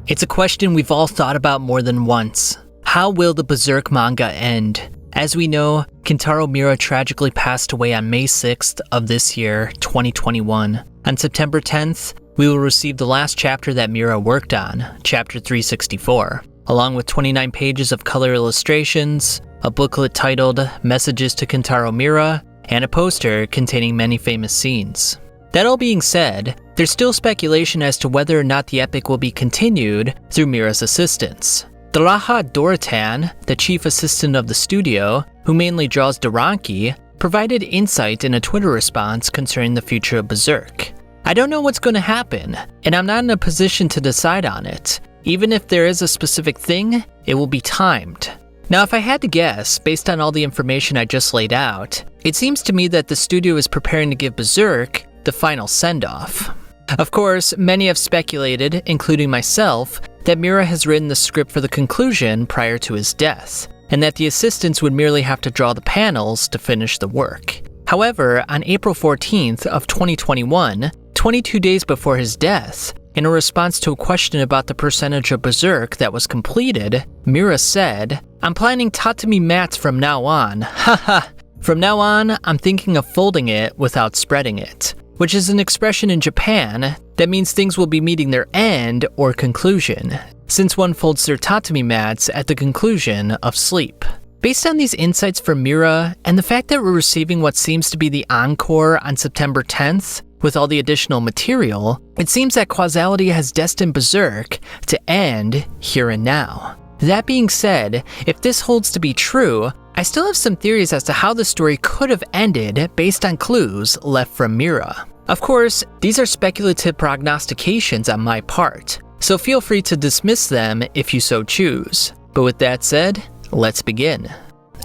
It's a question we've all thought about more than once. How will the Berserk manga end? As we know, Kentaro Miura tragically passed away on May 6th of this year, 2021. On September 10th, we will receive the last chapter that Miura worked on, Chapter 364, along with 29 pages of color illustrations, a booklet titled Messages to Kentaro Miura, and a poster containing many famous scenes. That all being said, there's still speculation as to whether or not the epic will be continued through Miura's assistants. Daraha Doratan, the chief assistant of the studio, who mainly draws Doranki, provided insight in a Twitter response concerning the future of Berserk. I don't know what's going to happen, and I'm not in a position to decide on it. Even if there is a specific thing, it will be timed. Now, if I had to guess, based on all the information I just laid out, it seems to me that the studio is preparing to give Berserk the final send-off. Of course, many have speculated, including myself, that Miura has written the script for the conclusion prior to his death, and that the assistants would merely have to draw the panels to finish the work. However, on April 14th of 2021, 22 days before his death, in a response to a question about the percentage of Berserk that was completed, Miura said, "I'm planning Tatami mats from now on, haha. From now on, I'm thinking of folding it without spreading it," which is an expression in Japan that means things will be meeting their end or conclusion, since one folds their tatami mats at the conclusion of sleep. Based on these insights from Miura, and the fact that we're receiving what seems to be the encore on September 10th, with all the additional material, it seems that causality has destined Berserk to end here and now. That being said, if this holds to be true, I still have some theories as to how the story could have ended based on clues left from Miura. Of course, these are speculative prognostications on my part, so feel free to dismiss them if you so choose. But with that said, let's begin.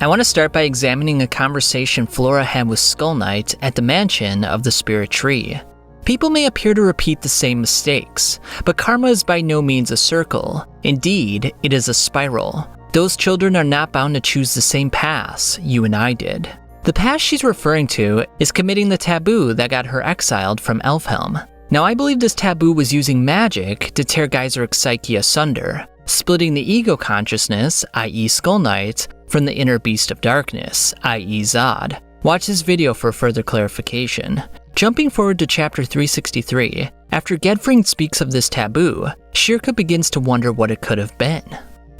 I want to start by examining a conversation Flora had with Skull Knight at the mansion of the Spirit Tree. People may appear to repeat the same mistakes, but karma is by no means a circle. Indeed, it is a spiral. Those children are not bound to choose the same paths you and I did. The path she's referring to is committing the taboo that got her exiled from Elfhelm. Now, I believe this taboo was using magic to tear Geyseric's psyche asunder, splitting the ego consciousness, i.e. Skull Knight, from the inner beast of darkness, i.e. Zod. Watch this video for further clarification. Jumping forward to chapter 363, after Gedfring speaks of this taboo, Shirka begins to wonder what it could have been.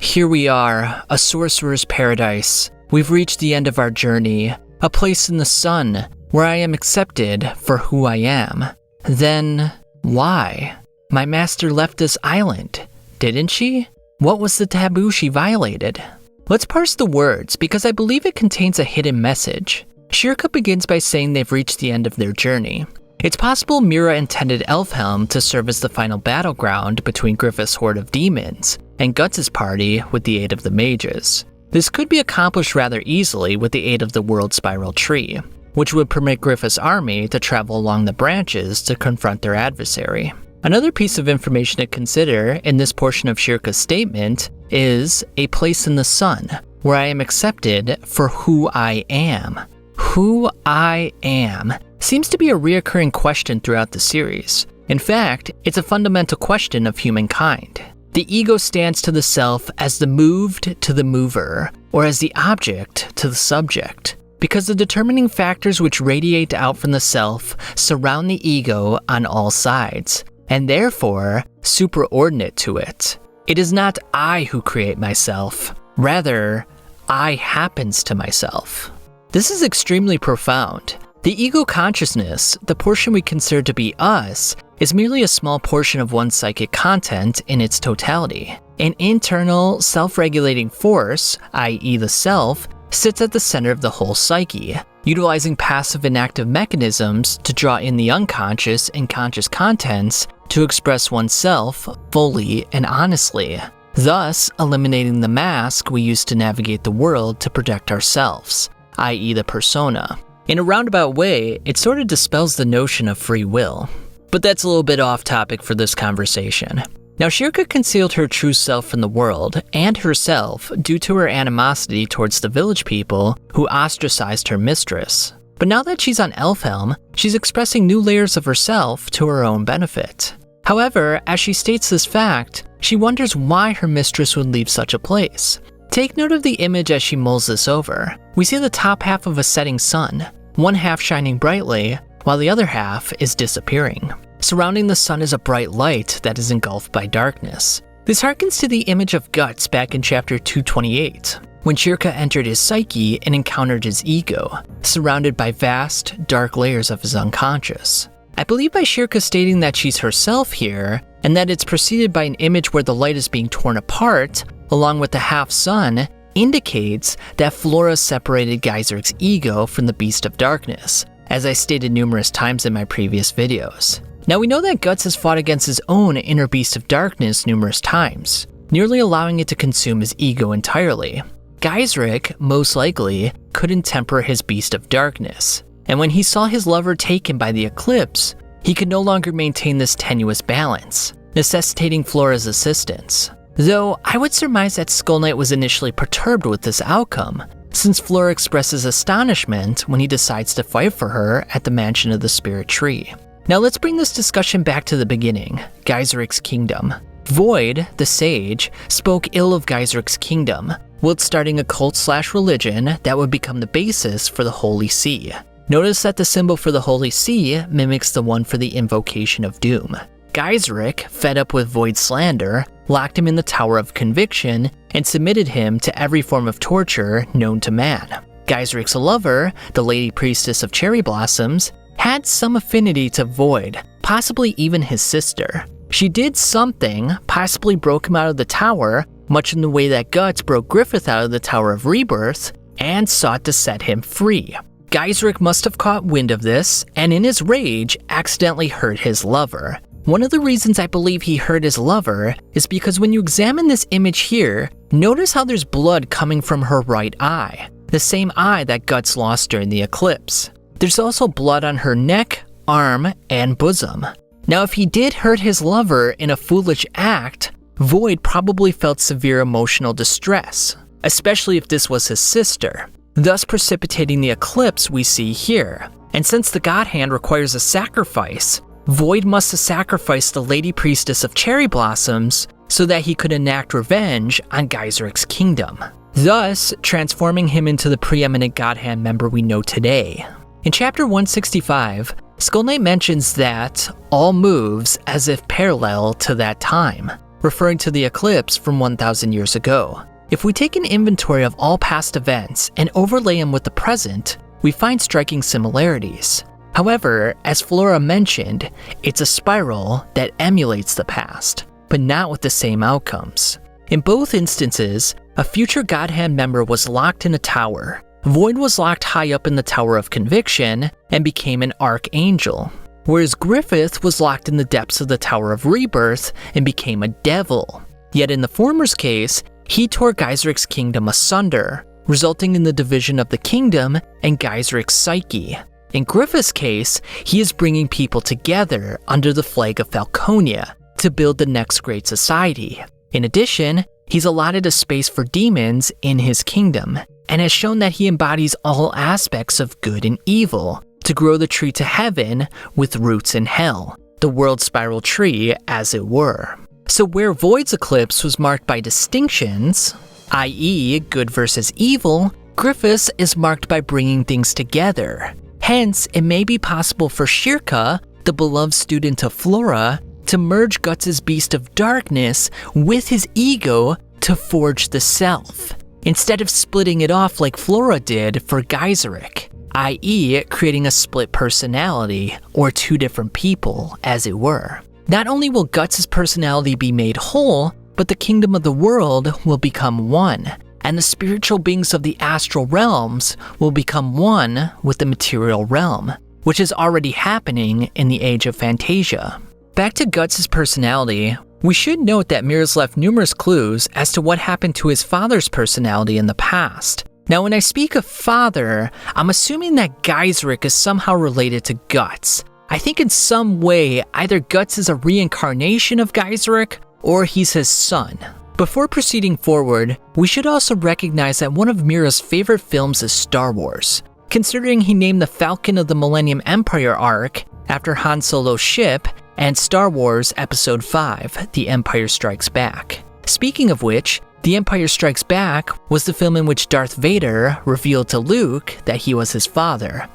Here we are, a sorcerer's paradise. We've reached the end of our journey, a place in the sun where I am accepted for who I am. Then, why? My master left this island, didn't she? What was the taboo she violated? Let's parse the words because I believe it contains a hidden message. Shirka begins by saying they've reached the end of their journey. It's possible Miura intended Elfhelm to serve as the final battleground between Griffith's horde of demons and Guts' party with the aid of the mages. This could be accomplished rather easily with the aid of the World Spiral Tree, which would permit Griffith's army to travel along the branches to confront their adversary. Another piece of information to consider in this portion of Shirka's statement is a place in the sun where I am accepted for who I am. Who I am seems to be a reoccurring question throughout the series. In fact, it's a fundamental question of humankind. The ego stands to the self as the moved to the mover, or as the object to the subject, because the determining factors which radiate out from the self surround the ego on all sides, and therefore superordinate to it. It is not I who create myself, rather, I happens to myself. This is extremely profound. The ego consciousness, the portion we consider to be us, is merely a small portion of one's psychic content in its totality. An internal, self-regulating force, i.e. the self, sits at the center of the whole psyche, utilizing passive and active mechanisms to draw in the unconscious and conscious contents to express oneself fully and honestly, thus eliminating the mask we use to navigate the world to protect ourselves, i.e. the persona. In a roundabout way, it sort of dispels the notion of free will. But that's a little bit off topic for this conversation. Now, Shirka concealed her true self from the world and herself due to her animosity towards the village people who ostracized her mistress. But now that she's on Elfhelm, she's expressing new layers of herself to her own benefit. However, as she states this fact, she wonders why her mistress would leave such a place. Take note of the image as she mulls this over. We see the top half of a setting sun, one half shining brightly, while the other half is disappearing. Surrounding the sun is a bright light that is engulfed by darkness. This harkens to the image of Guts back in chapter 228, when Shirka entered his psyche and encountered his ego, surrounded by vast, dark layers of his unconscious. I believe by Shirka stating that she's herself here, and that it's preceded by an image where the light is being torn apart, along with the half-sun, indicates that Flora separated Geyseric's ego from the Beast of Darkness, as I stated numerous times in my previous videos. Now we know that Guts has fought against his own inner Beast of Darkness numerous times, nearly allowing it to consume his ego entirely. Geyseric, most likely, couldn't temper his Beast of Darkness, and when he saw his lover taken by the eclipse, he could no longer maintain this tenuous balance, necessitating Flora's assistance. Though I would surmise that Skull Knight was initially perturbed with this outcome, since Flora expresses astonishment when he decides to fight for her at the Mansion of the Spirit Tree. Now let's bring this discussion back to the beginning, Geyseric's kingdom. Void, the sage, spoke ill of Geyseric's kingdom, while starting a cult/religion that would become the basis for the Holy See. Notice that the symbol for the Holy See mimics the one for the Invocation of Doom. Geyseric, fed up with Void's slander, locked him in the Tower of Conviction and submitted him to every form of torture known to man. Geyseric's lover, the Lady Priestess of Cherry Blossoms, had some affinity to Void, possibly even his sister. She did something, possibly broke him out of the tower, much in the way that Guts broke Griffith out of the Tower of Rebirth, and sought to set him free. Geyseric must have caught wind of this, and in his rage, accidentally hurt his lover. One of the reasons I believe he hurt his lover is because when you examine this image here, notice how there's blood coming from her right eye, the same eye that Guts lost during the eclipse. There's also blood on her neck, arm, and bosom. Now if he did hurt his lover in a foolish act, Void probably felt severe emotional distress, especially if this was his sister, thus precipitating the eclipse we see here. And since the God Hand requires a sacrifice, Void must have sacrificed the Lady Priestess of Cherry Blossoms so that he could enact revenge on Geyseric's kingdom, thus transforming him into the preeminent God Hand member we know today. In chapter 165, Skull Knight mentions that all moves as if parallel to that time, referring to the eclipse from 1,000 years ago. If we take an inventory of all past events and overlay them with the present, we find striking similarities. However, as Flora mentioned, it's a spiral that emulates the past, but not with the same outcomes. In both instances, a future God Hand member was locked in a tower. Void was locked high up in the Tower of Conviction and became an archangel, whereas Griffith was locked in the depths of the Tower of Rebirth and became a devil. Yet in the former's case, he tore Geyseric's kingdom asunder, resulting in the division of the kingdom and Geyseric's psyche. In Griffith's case, he is bringing people together under the flag of Falconia to build the next great society. In addition, he's allotted a space for demons in his kingdom, and has shown that he embodies all aspects of good and evil to grow the tree to heaven with roots in hell, the world spiral tree as it were. So where Void's eclipse was marked by distinctions, i.e. good versus evil, Griffith's is marked by bringing things together. Hence, it may be possible for Shirka, the beloved student of Flora, to merge Guts' Beast of Darkness with his ego to forge the self, instead of splitting it off like Flora did for Geyseric, i.e. creating a split personality, or two different people, as it were. Not only will Guts' personality be made whole, but the kingdom of the world will become one, and the spiritual beings of the astral realms will become one with the material realm, which is already happening in the Age of Fantasia. Back to Guts' personality, we should note that Mirrors left numerous clues as to what happened to his father's personality in the past. Now when I speak of father, I'm assuming that Geyseric is somehow related to Guts. I think in some way either Guts is a reincarnation of Geyseric, or he's his son. Before proceeding forward, we should also recognize that one of Mira's favorite films is Star Wars, considering he named the Falcon of the Millennium Empire arc after Han Solo's ship, and Star Wars Episode 5, The Empire Strikes Back. Speaking of which, The Empire Strikes Back was the film in which Darth Vader revealed to Luke that he was his father.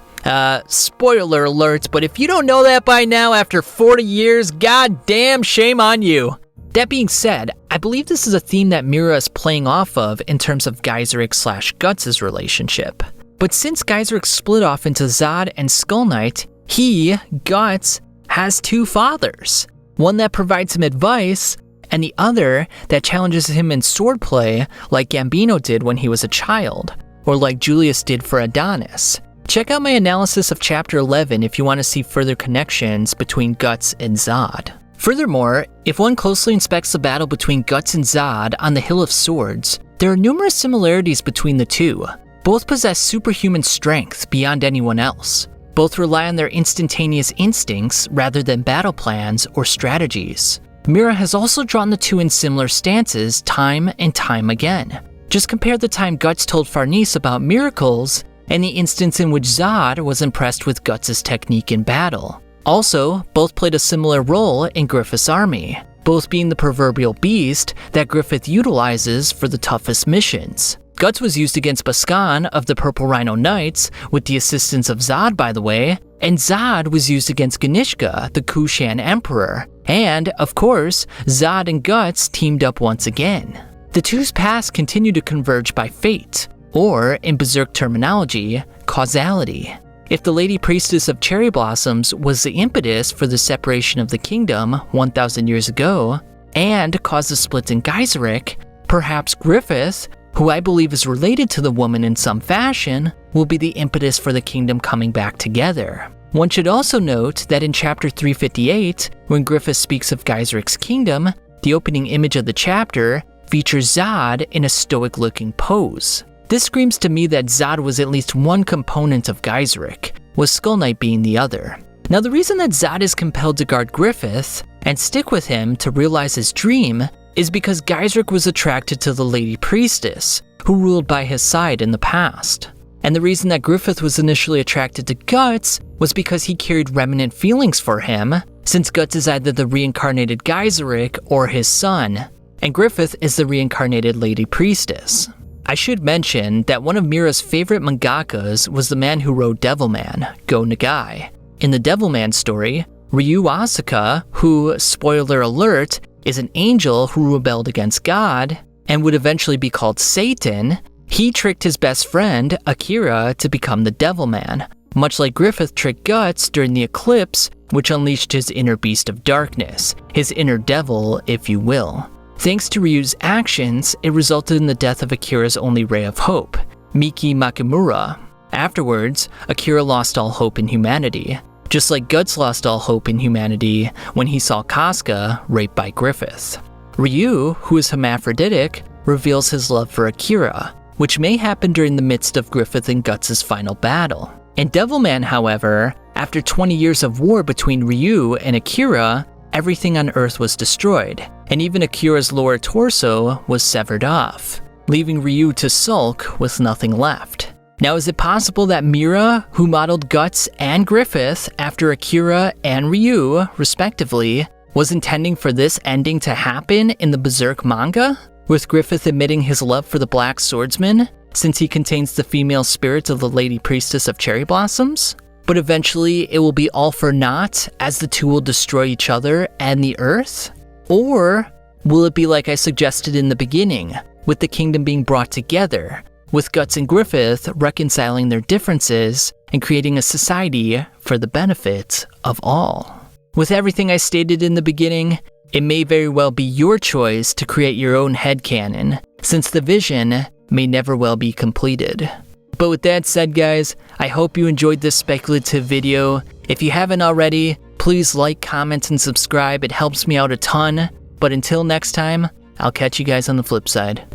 Spoiler alert, but if you don't know that by now after 40 years, goddamn shame on you. That being said, I believe this is a theme that Mira is playing off of in terms of Geyserix/Guts' relationship. But since Geyserix split off into Zod and Skull Knight, he, Guts, has two fathers. One that provides him advice, and the other that challenges him in swordplay like Gambino did when he was a child, or like Julius did for Adonis. Check out my analysis of Chapter 11 if you want to see further connections between Guts and Zod. Furthermore, if one closely inspects the battle between Guts and Zod on the Hill of Swords, there are numerous similarities between the two. Both possess superhuman strength beyond anyone else. Both rely on their instantaneous instincts rather than battle plans or strategies. Mira has also drawn the two in similar stances time and time again. Just compare the time Guts told Farnese about miracles and the instance in which Zod was impressed with Guts' technique in battle. Also, both played a similar role in Griffith's army, both being the proverbial beast that Griffith utilizes for the toughest missions. Guts was used against Baskan of the Purple Rhino Knights, with the assistance of Zod by the way, and Zod was used against Ganishka, the Kushan Emperor, and, of course, Zod and Guts teamed up once again. The two's paths continue to converge by fate, or, in Berserk terminology, causality. If the Lady Priestess of Cherry Blossoms was the impetus for the separation of the kingdom 1,000 years ago, and caused the split in Geyserik, perhaps Griffith, who I believe is related to the woman in some fashion, will be the impetus for the kingdom coming back together. One should also note that in Chapter 358, when Griffith speaks of Geyserik's kingdom, the opening image of the chapter features Zod in a stoic-looking pose. This screams to me that Zod was at least one component of Geyserik, with Skull Knight being the other. Now the reason that Zod is compelled to guard Griffith and stick with him to realize his dream is because Geyserik was attracted to the Lady Priestess, who ruled by his side in the past. And the reason that Griffith was initially attracted to Guts was because he carried remnant feelings for him, since Guts is either the reincarnated Geyserik or his son, and Griffith is the reincarnated Lady Priestess. I should mention that one of Mira's favorite mangakas was the man who wrote Devilman, Go Nagai. In the Devilman story, Ryu Asaka, who, spoiler alert, is an angel who rebelled against God and would eventually be called Satan, he tricked his best friend, Akira, to become the Devilman, much like Griffith tricked Guts during the eclipse, which unleashed his inner beast of darkness, his inner devil, if you will. Thanks to Ryu's actions, it resulted in the death of Akira's only ray of hope, Miki Makimura. Afterwards, Akira lost all hope in humanity, just like Guts lost all hope in humanity when he saw Casca raped by Griffith. Ryu, who is hermaphroditic, reveals his love for Akira, which may happen during the midst of Griffith and Guts' final battle. In Devilman, however, after 20 years of war between Ryu and Akira, everything on Earth was destroyed, and even Akira's lower torso was severed off, leaving Ryu to sulk with nothing left. Now, is it possible that Mira, who modeled Guts and Griffith after Akira and Ryu, respectively, was intending for this ending to happen in the Berserk manga? With Griffith admitting his love for the Black Swordsman, since he contains the female spirit of the Lady Priestess of Cherry Blossoms? But eventually it will be all for naught as the two will destroy each other and the Earth? Or will it be like I suggested in the beginning, with the kingdom being brought together, with Guts and Griffith reconciling their differences and creating a society for the benefit of all? With everything I stated in the beginning, it may very well be your choice to create your own headcanon, since the vision may never well be completed. But with that said, guys, I hope you enjoyed this speculative video. If you haven't already, please like, comment, and subscribe. It helps me out a ton. But until next time, I'll catch you guys on the flip side.